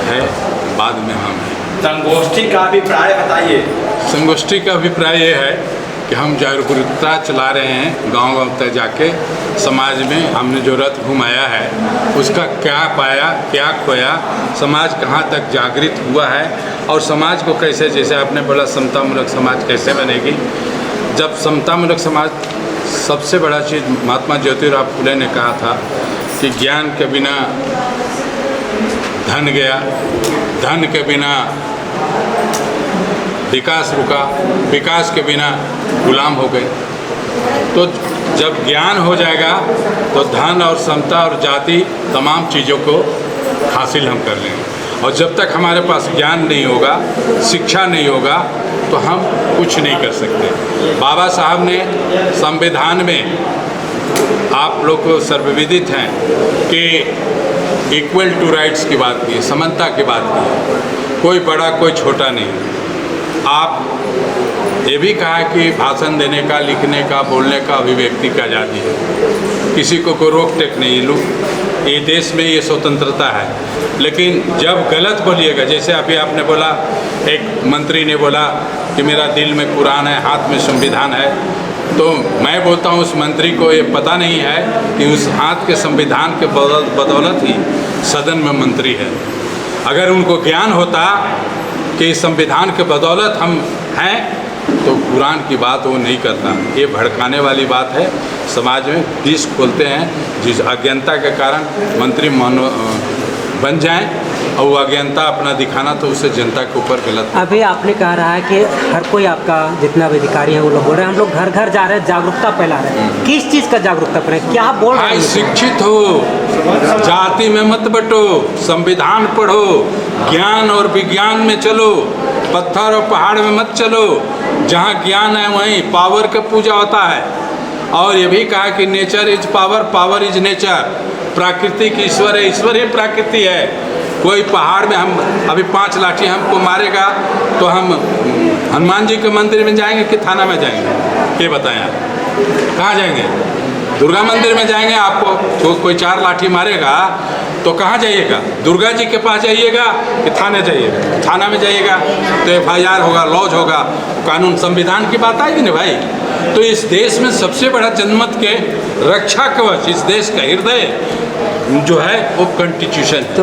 है, बाद में हम हैं। संगोष्ठी का अभिप्राय बताइए। संगोष्ठी का अभिप्राय ये है कि हम जागरूकता चला रहे हैं गांव-गांव तक जाके। समाज में हमने जो रथ घुमाया है उसका क्या पाया क्या खोया, समाज कहाँ तक जागृत हुआ है और समाज को कैसे, जैसे आपने बोला समतामूलक समाज कैसे बनेगी। जब समतामूलक समाज, सबसे बड़ा चीज़ महात्मा ज्योतिराव फुले ने कहा था कि ज्ञान के बिना धन गया, धन के बिना विकास रुका, विकास के बिना गुलाम हो गए। तो जब ज्ञान हो जाएगा तो धन और समता और जाति तमाम चीज़ों को हासिल हम कर लेंगे। और जब तक हमारे पास ज्ञान नहीं होगा, शिक्षा नहीं होगा, तो हम कुछ नहीं कर सकते। बाबा साहब ने संविधान में, आप लोग को सर्वविदित हैं कि इक्वल टू राइट्स की बात की है, समानता की बात की है, कोई बड़ा कोई छोटा नहीं। आप ये भी कहा कि भाषण देने का, लिखने का, बोलने का, अभिव्यक्ति का आज़ादी है, किसी को कोई रोक टेक नहीं। लोग ये देश में ये स्वतंत्रता है, लेकिन जब गलत बोलिएगा, जैसे अभी आपने बोला, एक मंत्री ने बोला कि मेरा दिल में कुरान है, हाथ में संविधान है, तो मैं बोलता हूँ उस मंत्री को ये पता नहीं है कि उस हाथ के संविधान के बदौलत ही सदन में मंत्री है। अगर उनको ज्ञान होता कि संविधान के बदौलत हम हैं, तो कुरान की बात वो नहीं करता। ये भड़काने वाली बात है। समाज में बीच खोलते हैं, जिस अज्ञानता के कारण मंत्री बन जाएं और वो अज्ञानता अपना दिखाना, तो उससे जनता के ऊपर गलत। अभी आपने कहा रहा है कि हर कोई, आपका जितना भी अधिकारी है वो लोग बोल रहे हैं हम लोग घर घर जा रहे हैं, जागरूकता फैला रहे हैं। किस चीज़ का जागरूकता फैला, क्या बोल रहे हैं? शिक्षित हो, जाति में मत बटो, संविधान पढ़ो, ज्ञान और विज्ञान में चलो, पत्थर और पहाड़ में मत चलो। जहाँ ज्ञान है वहीं पावर का पूजा होता है। और ये भी कहा कि nature is power, power is nature. प्राकृतिक ईश्वर है, ईश्वर ही प्रकृति है। कोई पहाड़ में हम अभी 5 लाठी हमको मारेगा तो हम हनुमान जी के मंदिर में जाएंगे कि थाना में जाएंगे? ये बताएं आप, कहाँ जाएंगे? दुर्गा मंदिर में जाएंगे। आपको तो कोई 4 लाठी मारेगा तो कहाँ जाइएगा? दुर्गा जी के पास जाइएगा कि थाने जाइएगा? थाना में जाइएगा तो FIR होगा, लॉज होगा, कानून संविधान की बात आएगी ना भाई। तो इस देश में सबसे बड़ा जनमत के रक्षा कवच, इस देश का हृदय जो है वो कॉन्स्टिट्यूशन है।